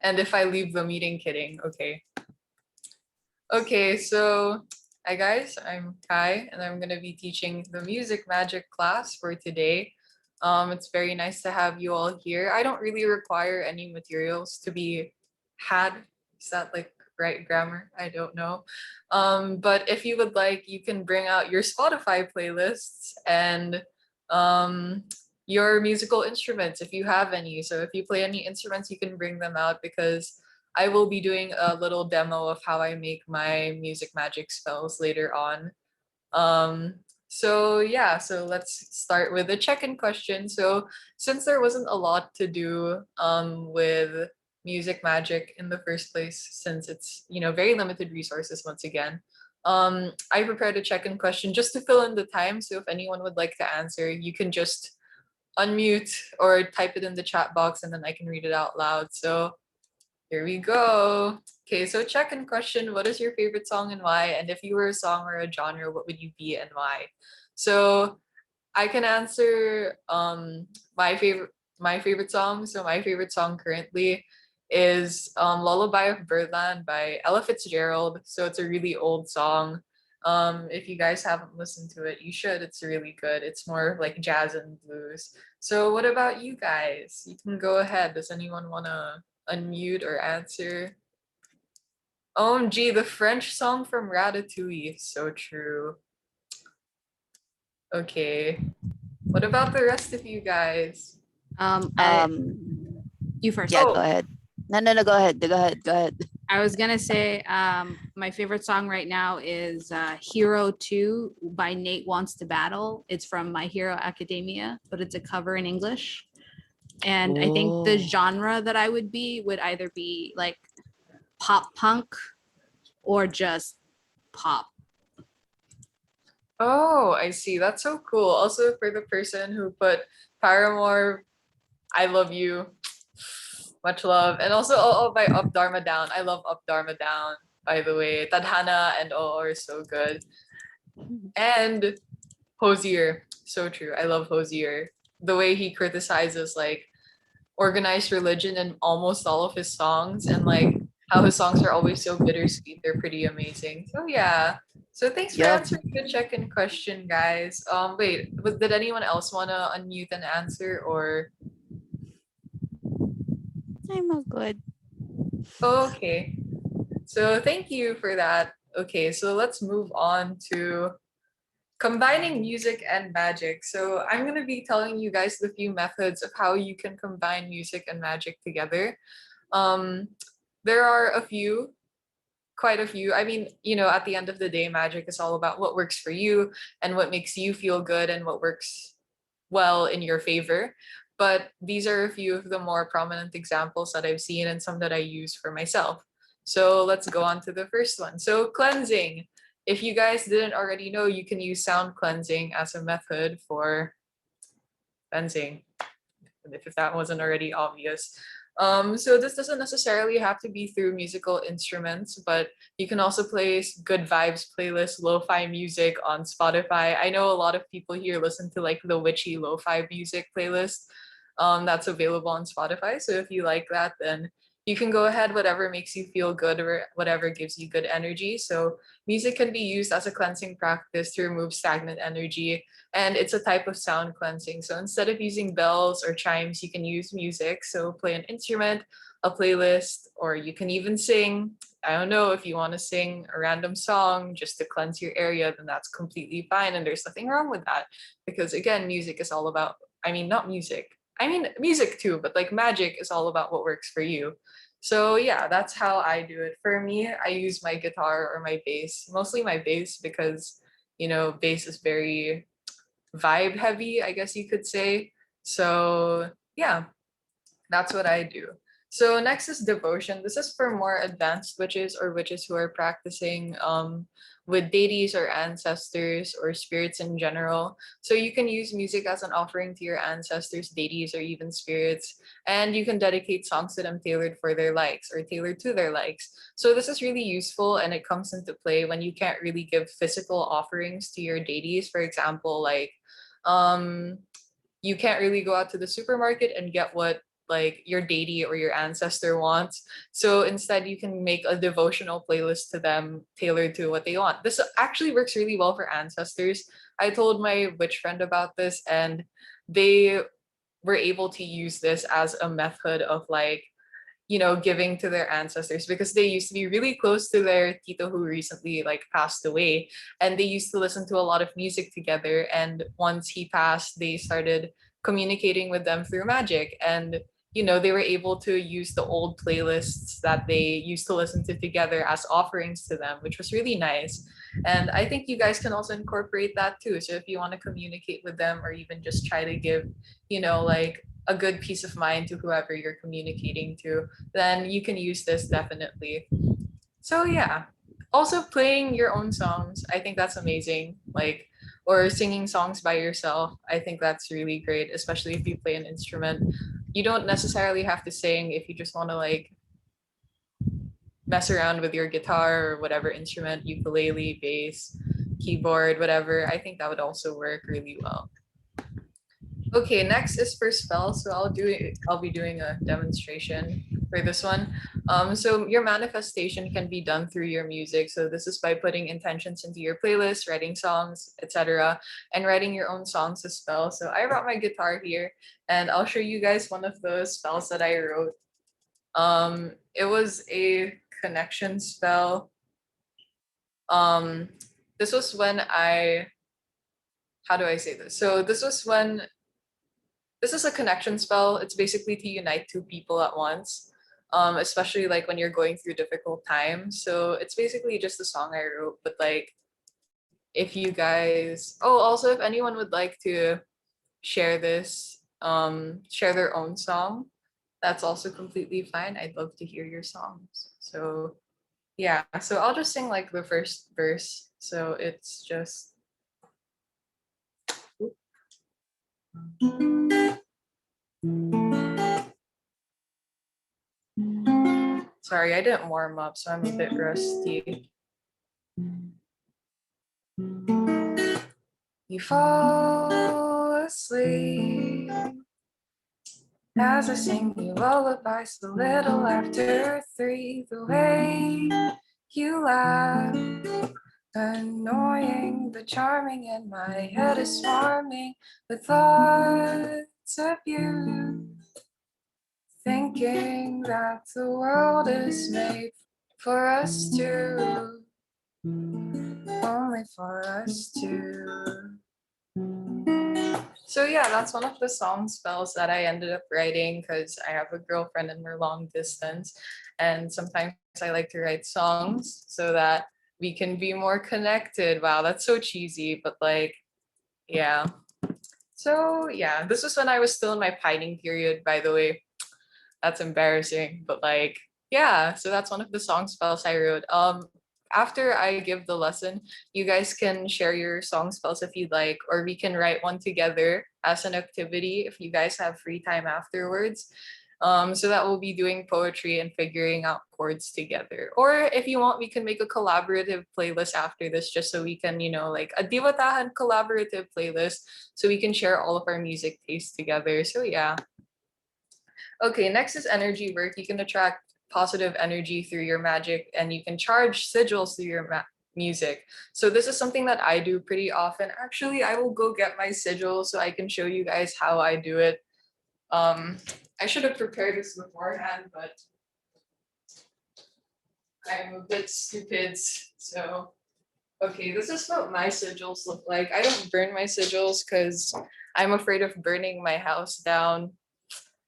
And if I leave the meeting, kidding. Okay. Okay, so hi guys, I'm Kai, and I'm gonna be teaching the music magic class for today. It's very nice to have you all here. I don't really require any materials to be had. Is that like right grammar? I don't know. But if you would like, you can bring out your Spotify playlists and um, your musical instruments if you have any. So if you play any instruments, you can bring them out because I will be doing a little demo of how I make my music magic spells later on. Um, so yeah, so let's start with the check-in question. So since there wasn't a lot to do with music magic in the first place, since it's very limited resources once again, I prepared a check-in question just to fill in the time. So if anyone would like to answer, you can just unmute or type it in the chat box and then I can read it out loud. So here we go. Okay, so check-in question. What is your favorite song and why? And if you were a song or a genre, what would you be and why? So I can answer my favorite song. So my favorite song currently is Lullaby of Birdland by Ella Fitzgerald. So it's a really old song. If you guys haven't listened to it, you should. It's really good. It's more like jazz and blues. So what about you guys? You can go ahead. Does anyone want to unmute or answer? OMG, the French song from Ratatouille. So true. Okay. What about the rest of you guys? I Um, you first. yeah, Oh. go ahead. No, go ahead. Go ahead. Go ahead. I was gonna say my favorite song right now is Hero 2 by Nate Wants to Battle. It's from My Hero Academia, but it's a cover in English. And I think the Ooh. genre that I would either be like pop punk or just pop. Oh, I see. That's so cool. Also for the person who put Paramore, I love you. Much love. And also by Up Dharma Down. I love Up Dharma Down, by the way. Tadhana and Oo are so good. And Hosier. So true. I love Hosier. The way he criticizes like organized religion in almost all of his songs and like how his songs are always so bittersweet. They're pretty amazing. So yeah. So thanks for Yup. answering the check-in question, guys. Wait, did anyone else want to unmute and answer or I'm all good. okay. So thank you for that. Okay, so let's move on to combining music and magic. So I'm going to be telling you guys the few methods of how you can combine music and magic together. Um, there are a few, quite a few. I mean, at the end of the day, magic is all about what works for you and what makes you feel good and what works well in your favor. But these are a few of the more prominent examples that I've seen and some that I use for myself. So let's go on to the first one. So cleansing. If you guys didn't already know, you can use sound cleansing as a method for cleansing, if that wasn't already obvious. So this doesn't necessarily have to be through musical instruments, but you can also play good vibes playlist, lo-fi music on Spotify. I know a lot of people here listen to like the witchy lo-fi music playlist that's available on Spotify. So if you like that, then you can go ahead, whatever makes you feel good or whatever gives you good energy. So music can be used as a cleansing practice to remove stagnant energy, and it's a type of sound cleansing. So instead of using bells or chimes, you can use music. So play an instrument, a playlist, or you can even sing. I don't know, if you want to sing a random song just to cleanse your area, then that's completely fine. And there's nothing wrong with that. Because again, music is all about, I mean, not music. I mean, music too, but like magic is all about what works for you. So yeah, that's how I do it. For me, I use my guitar or my bass, mostly my bass because, bass is very vibe heavy, I guess you could say. So yeah, that's what I do. So next is devotion. This is for more advanced witches or witches who are practicing with deities or ancestors or spirits in general. So you can use music as an offering to your ancestors, deities, or even spirits, and you can dedicate songs to them tailored for their likes or tailored to their likes. So this is really useful, and it comes into play when you can't really give physical offerings to your deities. For example, like um you can't really go out to the supermarket and get what like your deity or your ancestor wants. So instead, you can make a devotional playlist to them tailored to what they want. This actually works really well for ancestors. I told my witch friend about this, and they were able to use this as a method of like, giving to their ancestors, because they used to be really close to their tito who recently like passed away, and they used to listen to a lot of music together. And once he passed, they started communicating with them through Magic, and they were able to use the old playlists that they used to listen to together as offerings to them, which was really nice. And I think you guys can also incorporate that too. So if you want to communicate with them, or even just try to give, like a good peace of mind to whoever you're communicating to, then you can use this definitely. So yeah. Also playing your own songs, I think that's amazing. Like, or singing songs by yourself, I think that's really great, especially if you play an instrument. You don't necessarily have to sing if you just want to like mess around with your guitar or whatever instrument, ukulele, bass, keyboard, whatever. I think that would also work really well. Okay, next is for spells. So I'll be doing a demonstration for this one. So your manifestation can be done through your music. So this is by putting intentions into your playlist, writing songs, etc., and writing your own songs as spells. So I brought my guitar here, and I'll show you guys one of those spells that I wrote. It was a connection spell. This was when how do I say this? So this is a connection spell. It's basically to unite two people at once, especially like when you're going through difficult times. So it's basically just a song I wrote, but like if you guys, also if anyone would like to share this, share their own song, that's also completely fine. I'd love to hear your songs. So yeah, so I'll just sing like the first verse. So it's just, sorry, I didn't warm up, so I'm a bit rusty. You fall asleep as I sing you lullabies a little after 3. The way you laugh, annoying but charming, and my head is swarming with thoughts of you, thinking that the world is made for us two, only for us two. So yeah, that's one of the song spells that I ended up writing because I have a girlfriend and we're long distance. And sometimes I like to write songs so that we can be more connected. Wow, that's so cheesy, but like, yeah. So yeah, this was when I was still in my pining period, by the way. That's embarrassing, but like, yeah, so that's one of the song spells I wrote. After I give the lesson, you guys can share your song spells if you'd like, or we can write one together as an activity if you guys have free time afterwards. So that we'll be doing poetry and figuring out chords together. Or if you want, we can make a collaborative playlist after this, just so we can, like a Divatahan collaborative playlist, so we can share all of our music tastes together. So yeah. Okay, next is energy work. You can attract positive energy through your magic, and you can charge sigils through your music. So this is something that I do pretty often. Actually, I will go get my sigil so I can show you guys how I do it. I should have prepared this beforehand, but I'm a bit stupid. So, okay, this is what my sigils look like. I don't burn my sigils because I'm afraid of burning my house down.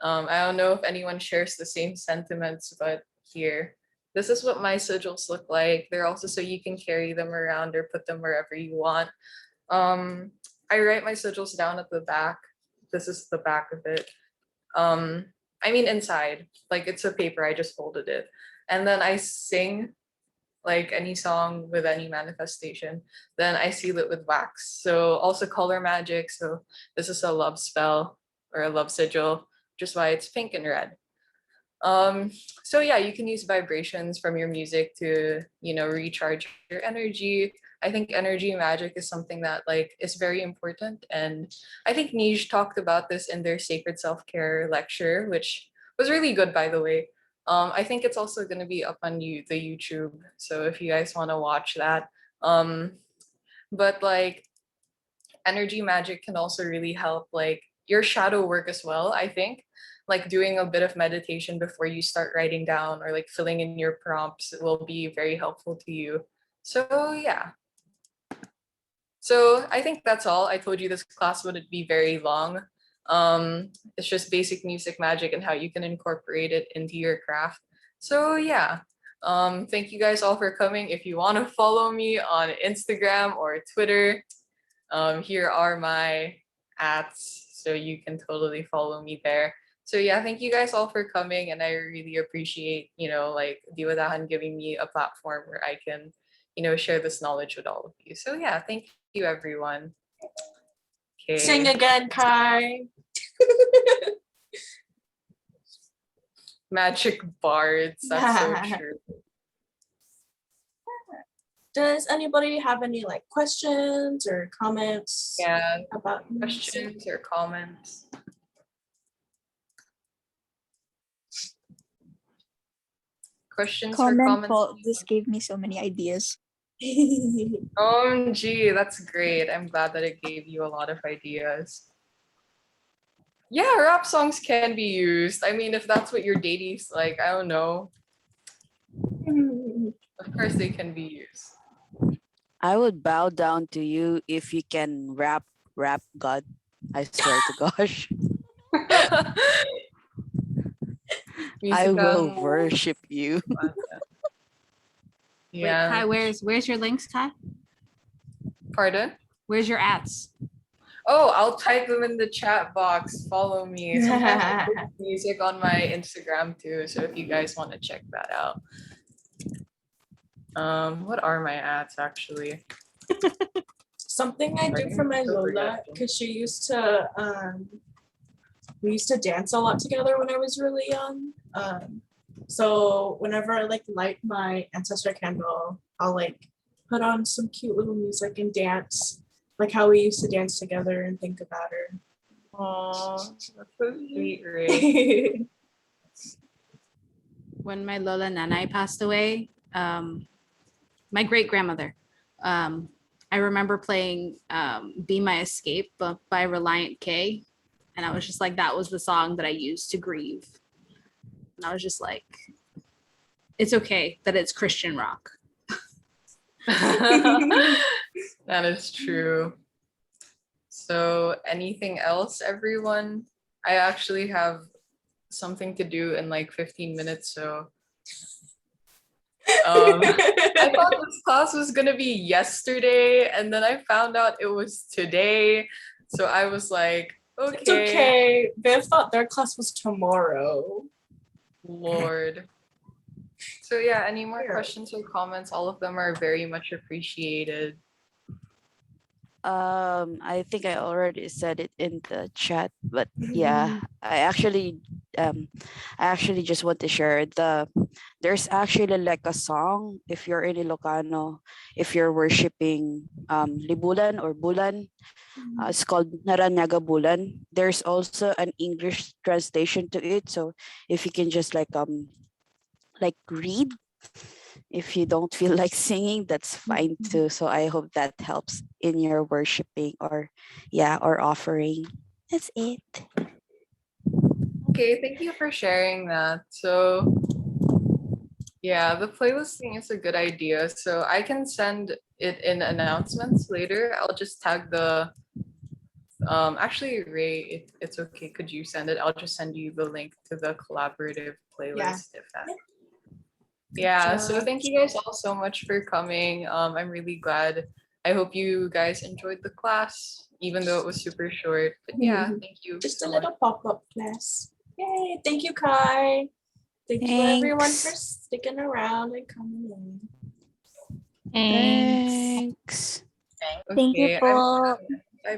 I don't know if anyone shares the same sentiments, but here, this is what my sigils look like. They're also so you can carry them around or put them wherever you want. I write my sigils down at the back. This is the back of it. I mean inside, like it's a paper, I just folded it. And then I sing like any song with any manifestation. Then I seal it with wax. So also color magic. So this is a love spell or a love sigil, which is why it's pink and red. So yeah, you can use vibrations from your music to, recharge your energy. I think energy magic is something that like is very important. And I think Nij talked about this in their sacred self-care lecture, which was really good, by the way. I think it's also going to be up on the YouTube. So if you guys want to watch that. But like energy magic can also really help like your shadow work as well, I think. Like doing a bit of meditation before you start writing down or like filling in your prompts will be very helpful to you. So yeah. So I think that's all. I told you this class wouldn't be very long. It's just basic music magic and how you can incorporate it into your craft. So yeah. Thank you guys all for coming. If you want to follow me on Instagram or Twitter, here are my ats, so you can totally follow me there. So yeah, thank you guys all for coming, and I really appreciate, like Diwadahan giving me a platform where I can, share this knowledge with all of you. So yeah, thank you everyone. Sing Okay. again, Kai. Magic bards, that's so true. Does anybody have any like questions or comments Yeah, about questions or comments? Questions or Comment comments? po. This gave me so many ideas. OMG, that's great. I'm glad that it gave you a lot of ideas. Yeah, rap songs can be used. I mean, if that's what your dating's like, I don't know. Of course they can be used. I would bow down to you if you can rap God. I swear to gosh. I will Musical. worship you. Wait, Yeah. Kai, where's your links, Kai? Pardon? Where's your ads? Oh, I'll type them in the chat box. Follow me. Sometimes I post music on my Instagram too, so if you guys want to check that out. What are my ads actually? Something I do for my Lola, because she used to we used to dance a lot together when I was really young. So whenever I like light my ancestor candle, I'll like put on some cute little music and dance, like how we used to dance together and think about her. Aww, that's so sweet, Ray. When my Lola Nanay passed away, my great grandmother, I remember playing Be My Escape by Reliant K. And I was just like, that was the song that I used to grieve. And I was just like, it's okay that it's Christian rock. That is true. So anything else, everyone? I actually have something to do in like 15 minutes, so I thought this class was gonna be yesterday, and then I found out it was today. So I was like, okay. It's okay. Viv thought their class was tomorrow. Lord. So yeah, any more questions or comments? All of them are very much appreciated. I think I already said it in the chat, but yeah, I actually just want to share there's actually like a song if you're in Ilocano, if you're worshiping Libulan or Bulan, it's called Naranyaga Bulan. There's also an English translation to it, so if you can just like read. If you don't feel like singing, that's fine too. So I hope that helps in your worshiping or offering. That's it. Okay, thank you for sharing that. So yeah, the playlist thing is a good idea. So I can send it in announcements later. I'll just tag the actually Ray, it's okay. Could you send it? I'll just send you the link to the collaborative playlist if that. Yeah, so thank you guys all so much for coming. I'm really glad. I hope you guys enjoyed the class, even though it was super short. But yeah, thank you. Just so a little much. pop-up class. Yay! Thank you, Kai. Thank you everyone for sticking around and coming in. Thanks. Thank you Okay, po. bye bye.